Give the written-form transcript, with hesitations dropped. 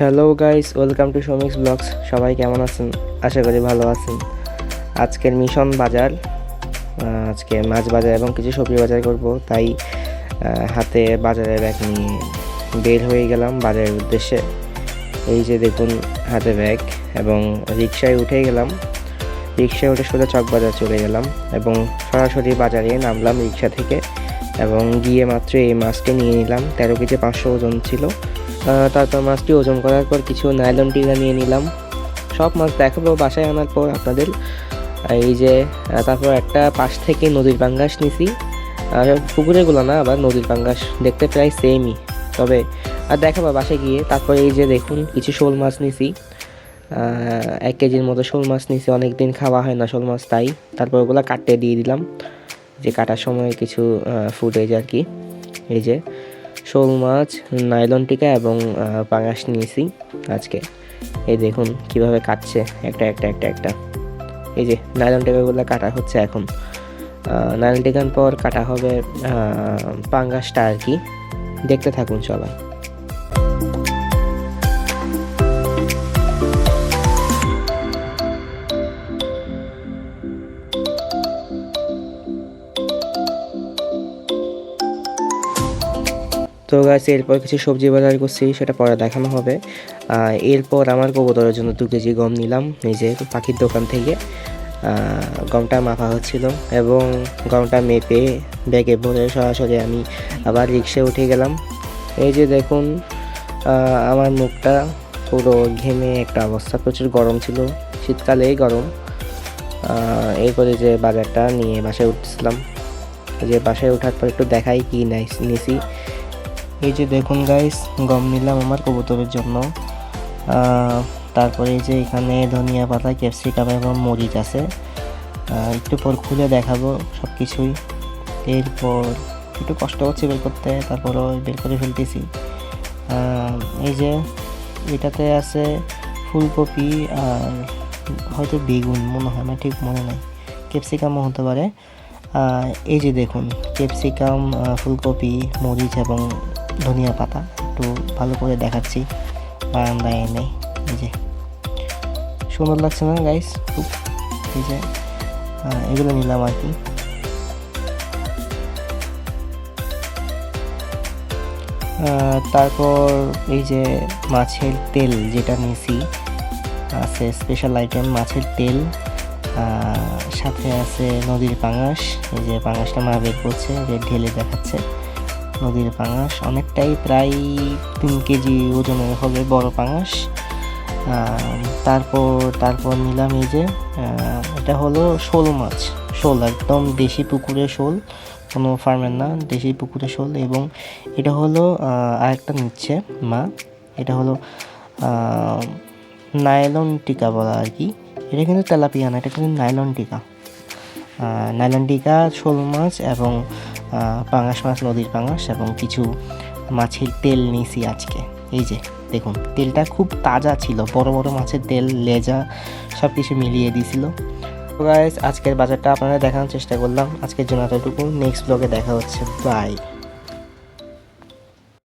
Hello guys, welcome to Soumik's blogs. সবাই কেমন আছেন? আশা করি ভালো আছেন। আজকের মিশন বাজার, আজকে মাছ বাজার এবং কিছু সবজি বাজার করব, তাই হাতে বাজারের ব্যাগ নিয়ে বের হয়ে গেলাম বাজারের উদ্দেশ্যে। এই যে দেখুন, হাতে ব্যাগ এবং রিক্সায় উঠে গেলাম। রিক্সায় উঠে সোজা চকবাজার চলে গেলাম এবং সরাসরি বাজারে নামলাম রিক্সা থেকে এবং গিয়ে মাত্র এই মাছটি নিয়ে নিলাম। 13 কেজি 500 ওজন ছিল। তারপর মাছটি ওজন করার পর কিছু নাইলন টিকা নিয়ে নিলাম। সব মাছ দেখাবো বাসায় আনার পর আপনাদের। এই যে তারপর একটা পাশ থেকে নদীর পাঙ্গাস নিছি। পুকুরেরগুলো না, আবার নদীর পাঙ্গাস দেখতে প্রায় সেমই, তবে আর দেখাবো বাসায় গিয়ে। তারপর এই যে দেখুন, কিছু শোল মাছ নিছি। 1 কেজির মতো শোল মাছ নিছি। অনেক দিন খাওয়া হয় না শোল মাছ, তাই তারপর ওগুলো কাটতে দিয়ে দিলাম, যে কাটার সময় কিছু ফুটেজ আর কি। এই যে শোল মাছ, নাইলন টিকা এবং পাঙাশ নিয়েছি আজকে। এই দেখুন কিভাবে কাটছে একটা একটা একটা একটা। এই যে নাইলন টিকাগুলো কাটা হচ্ছে এখন। নাইলন টিকার পর কাটা হবে পাঙ্গাসটা আর কি। দেখতে থাকুন সবাই। তো গাছ, এরপর কিছু সবজি বাজার করছি, সেটা পরে দেখানো হবে। এরপর আমার কবুতরের জন্য 2 কেজি গম নিলাম এই যে পাখির দোকান থেকে। গমটা মাপা হচ্ছিল এবং গমটা মেপে ব্যাগে ভরে সরাসরি আমি আবার রিক্সায় উঠে গেলাম। এই যে দেখুন, আমার মুখটা পুরো ঘেমে একটা অবস্থা, প্রচুর গরম ছিল, শীতকালেই গরম। এরপরে যে বাজারটা নিয়ে বাসায় উঠছিলাম, যে বাসায় ওঠার পর একটু দেখাই কি নিছি। এই যে দেখুন গাইস, গম নিলাম আমার কবুতরের জন্য। তারপরে এই যে এখানে ধনিয়া পাতা, ক্যাপসিকাম এবং মরিচ আছে। একটু পর খুলে দেখাবো সব কিছুই। এরপর একটু কষ্ট হচ্ছে বের করতে, তারপরও বের করে ফেলতেছি। এই যে এটাতে আছে ফুলকপি আর হয়তো বেগুন মনে হয়, আমার ঠিক মনে নাই, ক্যাপসিকামও হতে পারে। এই যে দেখুন, ক্যাপসিকাম, ফুলকপি, মরিচ এবং ধনিয়া পাতা। একটু ভালো করে দেখাচ্ছি বারান্দায় এনে। এই যে সুন্দর লাগছে না গাইস খুব? এই যে এগুলো নিলাম আর কি। তারপর এই যে মাছের তেল যেটা নিয়েছি, আছে স্পেশাল আইটেম মাছের তেল, সাথে আছে নদীর পাঙাশ। এই যে পাঙাশটা মা বের করছে, যে ঢেলে দেখাচ্ছে। নদীর পাঙাশ অনেকটাই, প্রায় 3 কেজি ওজনের হবে, বড় পাঙাশ। তারপর নিলাম এই যে এটা হলো শোল মাছ। শোল একদম দেশি পুকুরের শোল, কোনো ফার্মের না, দেশি পুকুরের শোল। এবং এটা হলো আরেকটা নিচ্ছে মা, এটা হলো নাইলন টিকা বলা আর কি। এটা কিন্তু তেলাপিয়া না, এটা কিন্তু নাইলন টিকা। নাইলন টিকা, শোল মাছ এবং পাঙাশ মাছ, নদীর পাঙাশ এবং কিছু মাছের তেল নিয়েছি আজকে। এই যে দেখুন, তেলটা খুব তাজা ছিল, বড় বড় মাছের তেল, লেজা সব কিছু মিলিয়ে দিয়েছিল। তো গাইস, আজকের বাজারটা আপনারা দেখানোর চেষ্টা করলাম। আজকের জন্য এতটুকু। নেক্সট ব্লগে দেখা হচ্ছে। বাই।